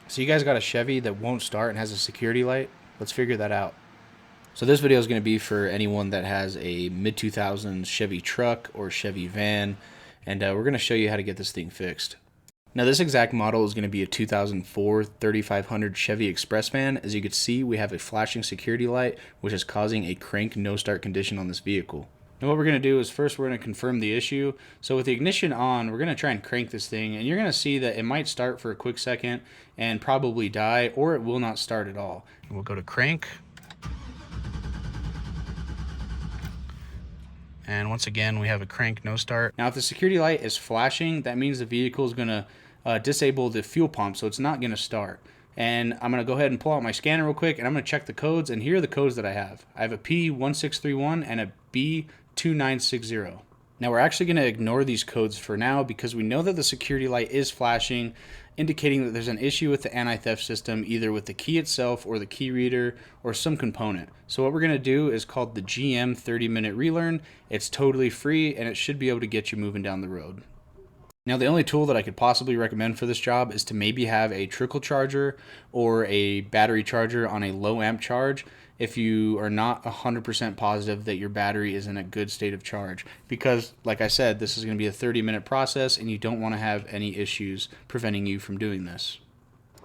So you guys got a Chevy that won't start and has a security light? Let's figure that out. So this video is going to be for anyone that has a mid-2000s Chevy truck or Chevy van, and we're going to show you how to get this thing fixed. Now this exact model is going to be a 2004 3500 Chevy Express van. As you can see, we have a flashing security light, which is causing a crank no start condition on this vehicle. Now what we're going to do is first we're going to confirm the issue. So with the ignition on, we're going to try and crank this thing, and you're going to see that it might start for a quick second and probably die, or it will not start at all. We'll go to crank. And once again, we have a crank no start. Now if the security light is flashing, that means the vehicle is going to disable the fuel pump, so it's not going to start. And I'm going to go ahead and pull out my scanner real quick, and I'm going to check the codes, and here are the codes that I have. I have a P1631 and a B2960. Now we're actually going to ignore these codes for now because we know that the security light is flashing, indicating that there's an issue with the anti-theft system, either with the key itself or the key reader or some component. So what we're going to do is called the GM 30-minute relearn. It's totally free, and it should be able to get you moving down the road. Now the only tool that I could possibly recommend for this job is to maybe have a trickle charger or a battery charger on a low amp charge if you are not 100% positive that your battery is in a good state of charge. Because like I said, this is going to be a 30-minute process and you don't want to have any issues preventing you from doing this.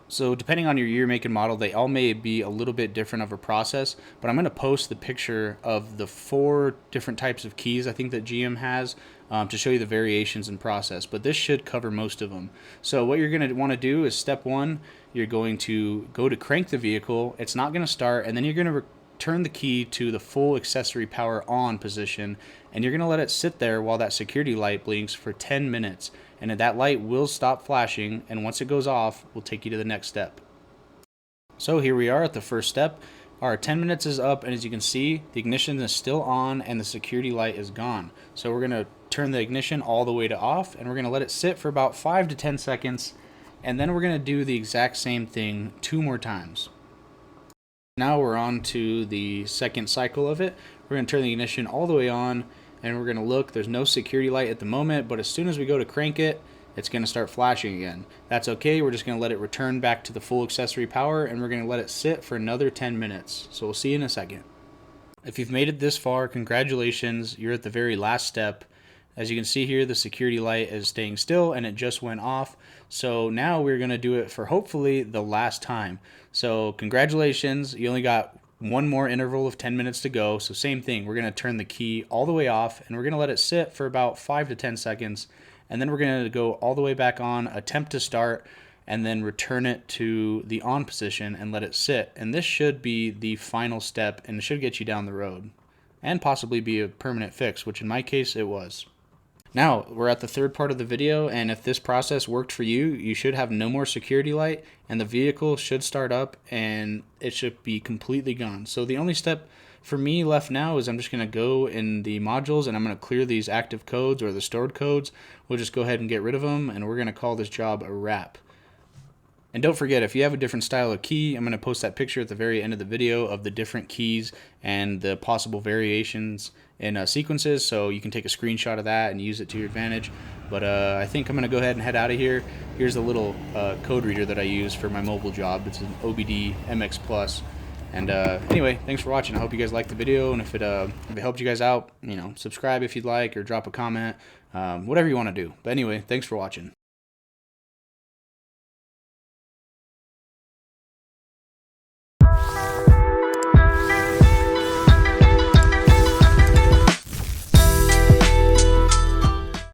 So depending on your year, make, and model, they all may be a little bit different of a process, but I'm going to post the picture of the 4 different types of keys I think that GM has to show you the variations in process, but this should cover most of them. So what you're going to want to do is step 1, you're going to go to crank the vehicle, it's not going to start, and then you're going to turn the key to the full accessory power on position, and you're going to let it sit there while that security light blinks for 10 minutes. And that light will stop flashing, and once it goes off, we'll take you to the next step. So here we are at the first step. Our 10 minutes is up, and as you can see, the ignition is still on and the security light is gone. So we're going to turn the ignition all the way to off, and we're going to let it sit for about 5 to 10 seconds, and then we're going to do the exact same thing 2 more times. Now we're on to the second cycle of it. We're going to turn the ignition all the way on, and we're going to look. There's no security light at the moment, but as soon as we go to crank it, it's going to start flashing again. That's okay. We're just going to let it return back to the full accessory power, and we're going to let it sit for another 10 minutes. So we'll see you in a second. If you've made it this far, congratulations. You're at the very last step. As you can see here, the security light is staying still and it just went off. So now we're going to do it for hopefully the last time. So congratulations. You only got one more interval of 10 minutes to go. So same thing, we're going to turn the key all the way off and we're going to let it sit for about 5 to 10 seconds. And then we're going to go all the way back on, attempt to start, and then return it to the on position and let it sit. And this should be the final step, and it should get you down the road and possibly be a permanent fix, which in my case it was. Now, we're at the third part of the video, and if this process worked for you, you should have no more security light, and the vehicle should start up, and it should be completely gone. So the only step for me left now is I'm just going to go in the modules, and I'm going to clear these active codes or the stored codes. We'll just go ahead and get rid of them, and we're going to call this job a wrap. And don't forget, if you have a different style of key, I'm going to post that picture at the very end of the video of the different keys and the possible variations in sequences, so you can take a screenshot of that and use it to your advantage. But I think I'm going to go ahead and head out of here. Here's a little code reader that I use for my mobile job. It's an OBD MX Plus. And anyway, thanks for watching. I hope you guys liked the video, and if it helped you guys out, subscribe if you'd like, or drop a comment, whatever you want to do. But anyway, thanks for watching.